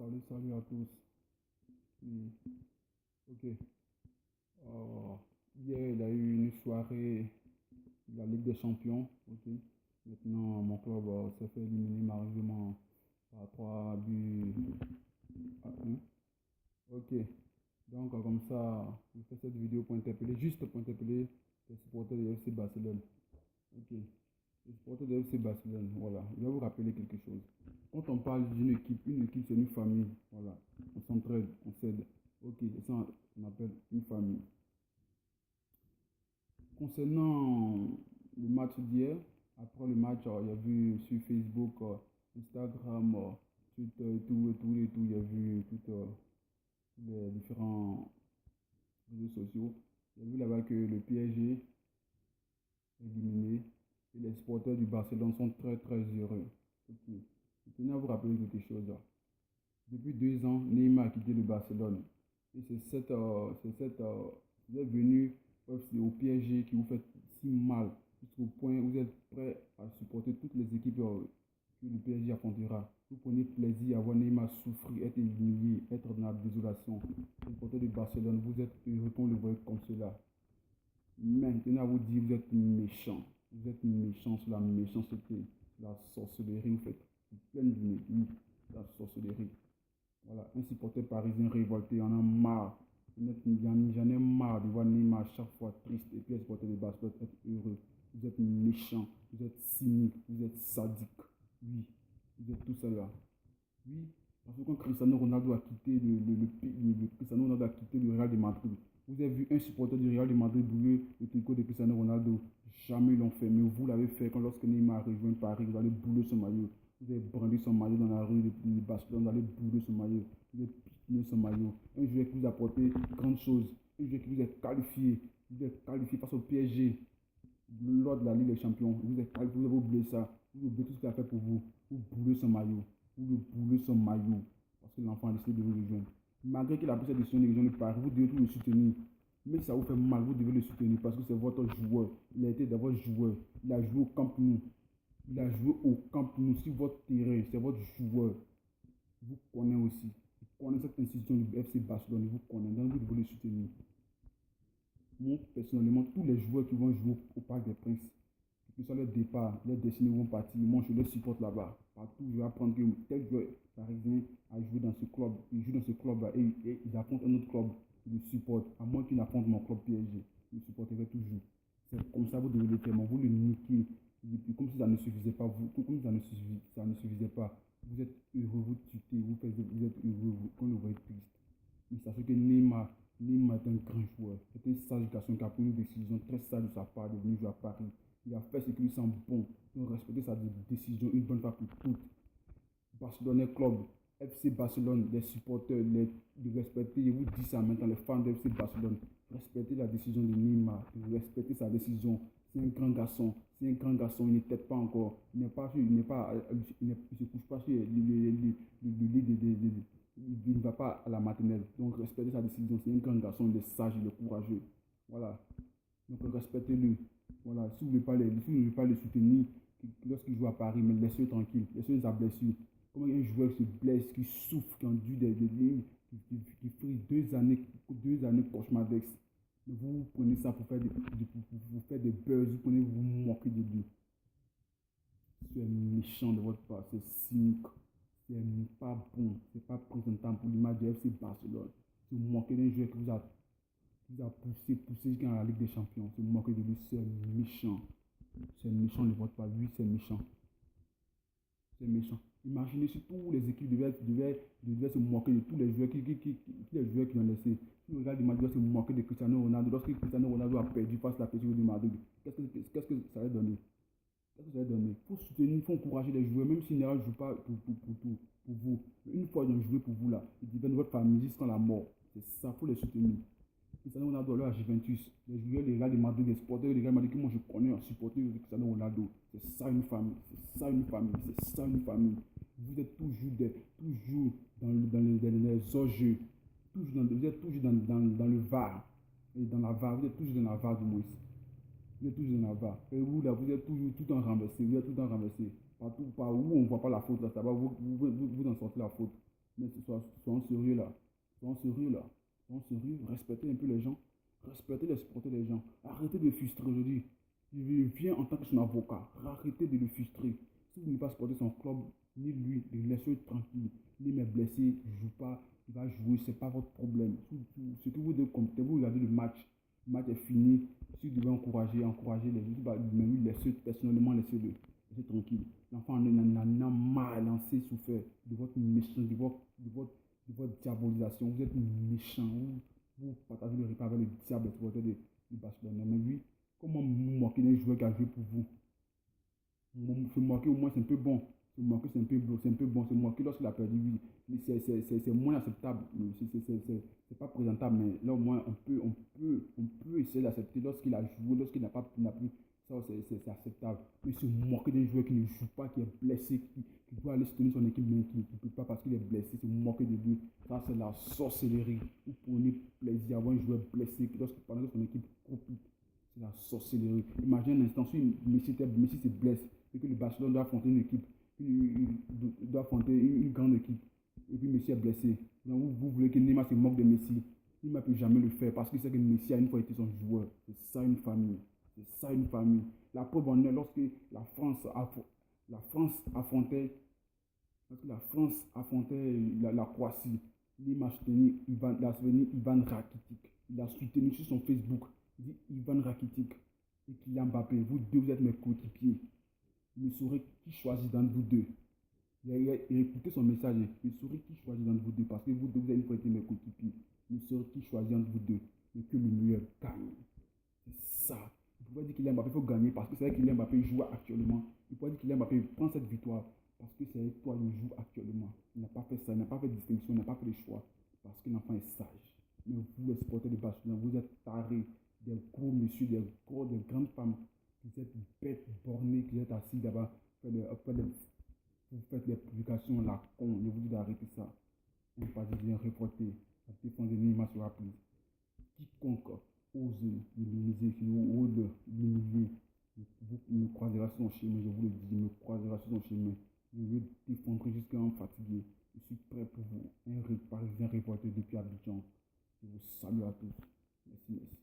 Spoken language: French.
Salut à tous. Oui, ok. Euh, Hier, il y a eu une soirée de la Ligue des Champions. Ok. Maintenant, mon club s'est fait éliminer malheureusement par 3 buts à 1. Ok. Donc, comme ça, je fais cette vidéo pour interpeller, juste pour interpeller les supporters de FC Barcelone. Ok. Les supporters de FC Barcelone, voilà. Je vais vous rappeler quelque chose. Quand on parle une équipe c'est une famille. Voilà. On s'entraide, on s'aide. Ok, c'est ça qu'on appelle une famille. Concernant le match d'hier, après le match, il y a vu sur Facebook, Instagram, Twitter et tout, il y a vu tous les différents réseaux sociaux. Il y a vu là-bas que le PSG est éliminé et les supporters du Barcelone sont très très heureux. Ok. Je tenais à vous rappeler quelque chose. Depuis 2 ans, Neymar a quitté le Barcelone. Et vous êtes venu au PSG qui vous fait si mal, jusqu'au point où vous êtes prêt à supporter toutes les équipes que le PSG affrontera. Vous prenez plaisir à voir Neymar souffrir, être humilié, être dans la désolation. Supporter de Barcelone, vous êtes heureux qu'on le voit comme cela. Maintenant, vous dire, vous êtes méchant. Vous êtes méchant sur la méchanceté, la sorcellerie, vous faites plein de la sorcellerie. Voilà, un supporter parisien révolté, on a marre. J'en ai marre de voir Neymar chaque fois triste et puis les supporters de Barcelone être heureux. Vous êtes méchant, vous êtes cynique, vous êtes sadique. Oui, vous êtes tout ça là. Oui, parce que quand Cristiano Ronaldo a quitté Cristiano Ronaldo a quitté le Real de Madrid, vous avez vu un supporter du Real de Madrid brûler le tricot de Cristiano Ronaldo. Jamais ils l'ont fait, mais vous l'avez fait quand lorsque Neymar a rejoint Paris, vous allez brûler son maillot. Vous avez brandi son maillot dans la rue de Barcelone, vous allez brûler son maillot. Vous avez piqué son maillot. Un joueur qui vous a apporté grande chose. Un joueur qui vous êtes qualifié face au PSG lors de la Ligue des Champions. Vous avez oublié ça. Vous oubliez tout ce qu'il a fait pour vous. Vous brûlez son maillot. Vous le brûlez son maillot. Parce que l'enfant a décidé de vous rejoindre. Malgré qu'il a pris cette décision de rejoindre Paris, vous devez tout le soutenir. Mais si ça vous fait mal, vous devez le soutenir parce que c'est votre joueur. Il a été d'abord joueur. Il a joué au Camp Nou. Il a joué au Camp Nou sur votre terrain. C'est votre joueur. Vous connaissez aussi. Vous connaissez cette institution du FC Barcelone. Vous connaissez. Donc vous devez le soutenir. Moi, personnellement, tous les joueurs qui vont jouer au Parc des Princes, que ce soit leur départ, leur destinée vont partir, moi je les supporte là-bas. Partout, je vais apprendre que tel joueur parisien a joué dans ce club, il joue dans ce club-là et il affronte un autre club, je le supporte. À moins qu'il affronte mon club PSG, je le supporterai toujours. C'est comme ça que vous devez le faire, mais vous le niquez. Et puis, comme si ça ne suffisait pas, comme si ça ne suffisait pas, vous êtes heureux, vous tutez, vous êtes heureux, quand le voyez triste. Mais sachez que Neymar est un grand joueur. C'est un sage garçon qui a pris une décision très sage de sa part de venir jouer à Paris. Il a fait ce qui lui semble bon. Donc respectez sa décision une bonne fois pour toutes. Barcelone Club, FC Barcelone, les supporters, respectez, je vous dis ça maintenant, les fans de FC Barcelone, respectez la décision de Neymar, respectez sa décision. C'est un grand garçon, c'est un grand garçon, il n'est peut-être pas encore, il se couche pas sur le lit il ne va pas à la maternelle. Donc respectez sa décision, c'est un grand garçon, il est sage, il est courageux. Voilà. Donc respectez-le. Voilà. Si vous ne voulez pas le soutenir lorsqu'il joue à Paris, mais laissez-le tranquille, laissez-le sa blessure. Comment un joueur qui se blesse, qui souffre, qui endure des lignes, qui fait 2 années cauchemardesques. Vous prenez ça pour faire des buzz, vous prenez vous moquer de lui. C'est méchant de votre part, c'est cynique, c'est pas bon, c'est pas présentable pour l'image du FC Barcelone. Si vous moquez d'un joueur qui vous a poussé jusqu'à la Ligue des Champions, si vous moquez de lui, c'est méchant. C'est méchant de votre part, oui, c'est méchant. C'est méchant. Imaginez si toutes les équipes devaient se moquer de tous les joueurs qui ont laissé. Si le Real de Madrid doit se moquer de Cristiano Ronaldo, lorsque Cristiano Ronaldo a perdu face à la PSG de Madrid, qu'est-ce que ça va donner? Qu'est-ce que ça va donner? Il faut soutenir, il faut encourager les joueurs, même s'ils ne jouent pas pour vous. Mais une fois qu'ils ont joué pour vous, là, ils deviennent votre famille jusqu'à la mort. C'est ça, il faut les soutenir. Cristiano Ronaldo là à Juventus, les joueurs, les Real de Madrid, les supporters, les Real de Madrid que moi je connais en supporter Cristiano Ronaldo. C'est ça une famille, c'est ça une famille, c'est ça une famille. Vous êtes toujours dans les enjeux, vous êtes toujours dans le VAR, et dans la VAR, vous êtes toujours dans la VAR du moins. Vous êtes toujours dans la VAR. Et vous là, vous êtes toujours tout en renversé, vous êtes tout en renversé. Partout, par où on ne voit pas la faute là, ça va, vous en sortez la faute. Mais soyons sérieux là. Soyons sérieux là. Soyons sérieux. Respectez un peu les gens. Respectez les supporters des gens. Arrêtez de frustrer aujourd'hui. Je viens en tant que son avocat. Arrêtez de le frustrer. Si vous ne voulez pas supporter son club, ni lui, laissez-le tranquille. Lui m'est blessé, il ne joue pas, il va jouer, ce n'est pas votre problème. Ce que vous devez compter, vous regardez le match. Le match est fini. Si vous devez encourager les autres, mais lui, laissez personnellement, laissez-le. Laissez tranquille. L'enfant en a mal, en s'est souffert de votre méchant, de votre diabolisation. Vous êtes méchant. Vous partagez le repas avec le diable du Barcelone. Mais lui, comment vous moquez d'un joueur qui a joué pour vous? Se moquer au moins c'est un peu bon. Se moquer c'est un peu bon. Se moquer lorsqu'il a perdu, oui. C'est moins acceptable. C'est pas présentable, mais là au moins on peut essayer d'accepter lorsqu'il a joué, lorsqu'il n'a plus. Ça c'est acceptable. Mais se moquer d'un joueur qui ne joue pas, qui est blessé, qui doit aller soutenir son équipe, mais qui ne peut pas parce qu'il est blessé, se moquer de lui. Ça c'est la sorcellerie. Vous prenez plaisir à voir un joueur blessé pendant que son équipe compite. C'est la sorcellerie. Imagine un instant, si Messi se blesse et que le Barcelone doit affronter une équipe, il doit affronter une grande équipe, et puis Messi est blessé. Donc vous voulez que Neymar se moque de Messi. Neymar ne peut jamais le faire parce qu'il sait que Messi a une fois été son joueur. C'est ça une famille. C'est ça une famille. La preuve en est lorsque la France affrontait, la Croatie. Neymar a soutenu Ivan Rakitic. Il a soutenu sur son Facebook. Il dit Ivan Rakitic et Kylian Mbappé. Vous deux, vous êtes mes coéquipiers. Je saurai qui choisit d'entre vous deux. Il a écouté son message. Je saurai qui choisit d'entre vous deux parce que vous deux, vous avez une fois été mes coéquipiers. Je saurai qui choisit entre vous deux. Et que le meilleur gagne. C'est ça. Il ne faut pas dire qu'il Mbappé, il faut gagner parce que c'est vrai qu'il Mbappé joue actuellement. Il faut pas dire qu'il Mbappé prend cette victoire parce que c'est avec toi qu'il joue actuellement. Il n'a pas fait ça, il n'a pas fait de distinction, il n'a pas fait de choix parce que l'enfant est sage. Mais vous, les supporters de Barcelone, vous êtes tarés, des gros messieurs, des grandes femmes, vous êtes bêtes, bornées, qui êtes assis là-bas, vous faites des publications la con. Je vous dis d'arrêter ça. Un Parisien reporté, la défense de Neymar sera prise. Quiconque ose minimiser, qui ose l'humilier, vous me croiserez sur son chemin, je vous le dis, me croiserez sur son chemin. Je vais défendre jusqu'à en fatiguer. Je suis prêt pour vous. Un Parisien reporté depuis Abidjan. Je vous salue à tous. Merci, merci.